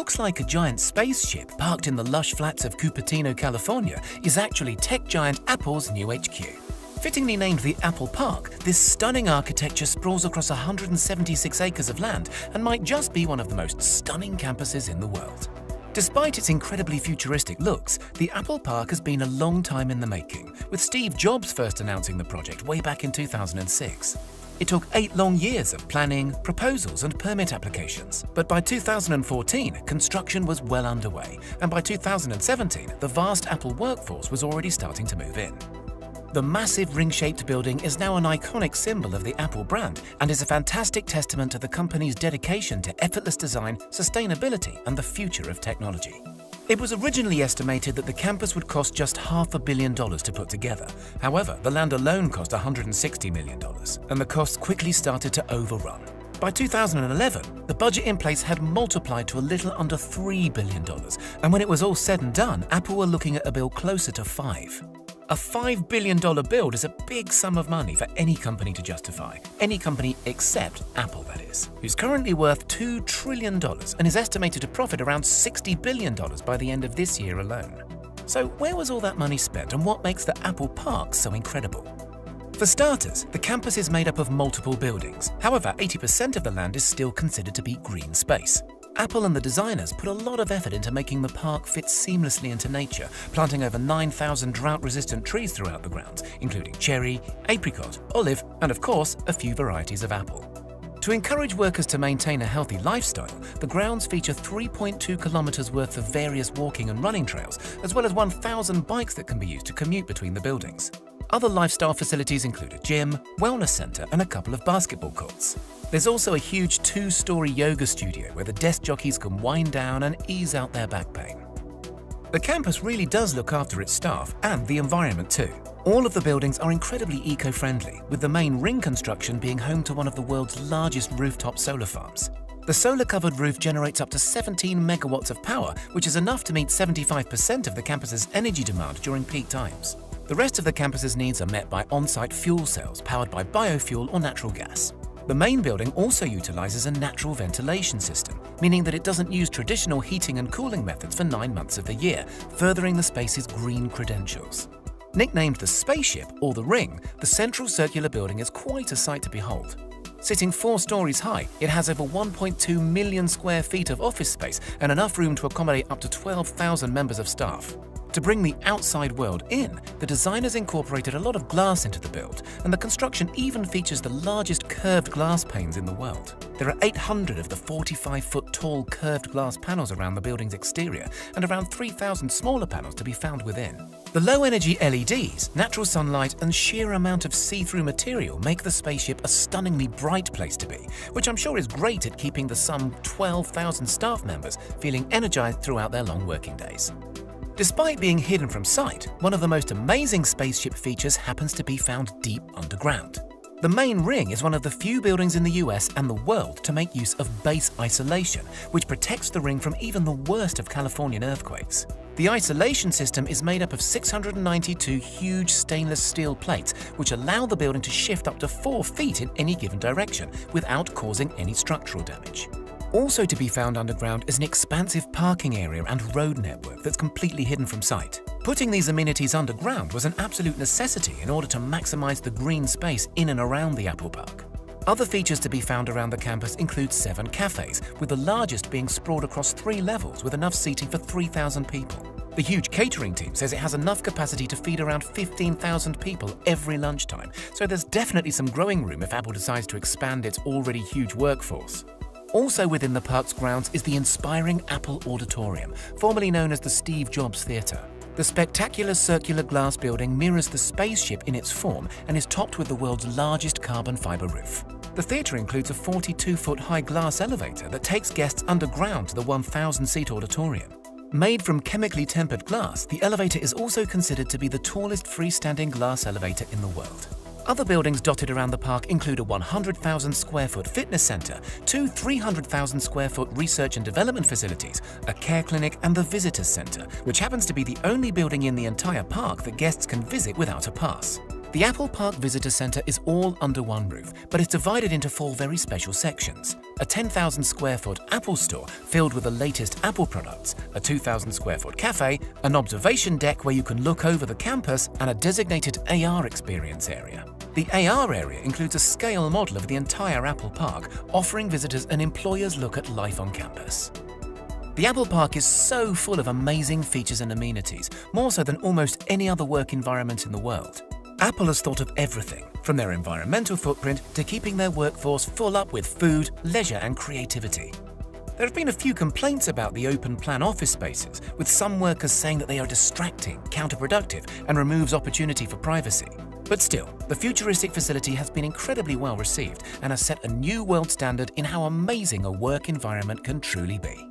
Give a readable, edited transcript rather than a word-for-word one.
looks like a giant spaceship parked in the lush flats of Cupertino, California, is actually tech giant Apple's new HQ. Fittingly named the Apple Park, this stunning architecture sprawls across 176 acres of land and might just be one of the most stunning campuses in the world. Despite its incredibly futuristic looks, the Apple Park has been a long time in the making, with Steve Jobs first announcing the project way back in 2006. It took 8 long years of planning, proposals and permit applications, but by 2014, construction was well underway, and by 2017, the vast Apple workforce was already starting to move in. The massive ring-shaped building is now an iconic symbol of the Apple brand and is a fantastic testament to the company's dedication to effortless design, sustainability, and the future of technology. It was originally estimated that the campus would cost just $500 million to put together. However, the land alone cost $160 million, and the costs quickly started to overrun. By 2011, the budget in place had multiplied to a little under $3 billion, and when it was all said and done, Apple were looking at a bill closer to $5. A $5 billion build is a big sum of money for any company to justify. Any company except Apple, that is, who's currently worth $2 trillion and is estimated to profit around $60 billion by the end of this year alone. So where was all that money spent and what makes the Apple Park so incredible? For starters, the campus is made up of multiple buildings. However, 80% of the land is still considered to be green space. Apple and the designers put a lot of effort into making the park fit seamlessly into nature, planting over 9,000 drought-resistant trees throughout the grounds, including cherry, apricot, olive, and of course, a few varieties of apple. To encourage workers to maintain a healthy lifestyle, the grounds feature 3.2 kilometers worth of various walking and running trails, as well as 1,000 bikes that can be used to commute between the buildings. Other lifestyle facilities include a gym, wellness center, and a couple of basketball courts. There's also a huge 2-story yoga studio where the desk jockeys can wind down and ease out their back pain. The campus really does look after its staff and the environment too. All of the buildings are incredibly eco-friendly, with the main ring construction being home to one of the world's largest rooftop solar farms. The solar-covered roof generates up to 17 megawatts of power, which is enough to meet 75% of the campus's energy demand during peak times. The rest of the campus's needs are met by on-site fuel cells powered by biofuel or natural gas. The main building also utilizes a natural ventilation system, meaning that it doesn't use traditional heating and cooling methods for 9 months of the year, furthering the space's green credentials. Nicknamed the Spaceship or the Ring, the central circular building is quite a sight to behold. Sitting 4 stories high, it has over 1.2 million square feet of office space and enough room to accommodate up to 12,000 members of staff. To bring the outside world in, the designers incorporated a lot of glass into the build, and the construction even features the largest curved glass panes in the world. There are 800 of the 45-foot tall curved glass panels around the building's exterior, and around 3,000 smaller panels to be found within. The low-energy LEDs, natural sunlight, and sheer amount of see-through material make the spaceship a stunningly bright place to be, which I'm sure is great at keeping the some 12,000 staff members feeling energized throughout their long working days. Despite being hidden from sight, one of the most amazing spaceship features happens to be found deep underground. The main ring is one of the few buildings in the US and the world to make use of base isolation, which protects the ring from even the worst of Californian earthquakes. The isolation system is made up of 692 huge stainless steel plates, which allow the building to shift up to 4 feet in any given direction without causing any structural damage. Also to be found underground is an expansive parking area and road network that's completely hidden from sight. Putting these amenities underground was an absolute necessity in order to maximize the green space in and around the Apple Park. Other features to be found around the campus include 7 cafes, with the largest being sprawled across 3 levels with enough seating for 3,000 people. The huge catering team says it has enough capacity to feed around 15,000 people every lunchtime, so there's definitely some growing room if Apple decides to expand its already huge workforce. Also within the park's grounds is the inspiring Apple Auditorium, formerly known as the Steve Jobs Theater. The spectacular circular glass building mirrors the spaceship in its form and is topped with the world's largest carbon fiber roof. The theater includes a 42-foot high glass elevator that takes guests underground to the 1,000-seat auditorium. Made from chemically tempered glass, the elevator is also considered to be the tallest freestanding glass elevator in the world. Other buildings dotted around the park include a 100,000 square foot fitness center, 2 300,000 square foot research and development facilities, a care clinic, and the visitors center, which happens to be the only building in the entire park that guests can visit without a pass. The Apple Park Visitor Center is all under one roof, but it's divided into 4 very special sections. A 10,000 square foot Apple store filled with the latest Apple products, a 2,000 square foot cafe, an observation deck where you can look over the campus, and a designated AR experience area. The AR area includes a scale model of the entire Apple Park, offering visitors an employer's look at life on campus. The Apple Park is so full of amazing features and amenities, more so than almost any other work environment in the world. Apple has thought of everything, from their environmental footprint to keeping their workforce full up with food, leisure and creativity. There have been a few complaints about the open-plan office spaces, with some workers saying that they are distracting, counterproductive and removes opportunity for privacy. But still, the futuristic facility has been incredibly well received and has set a new world standard in how amazing a work environment can truly be.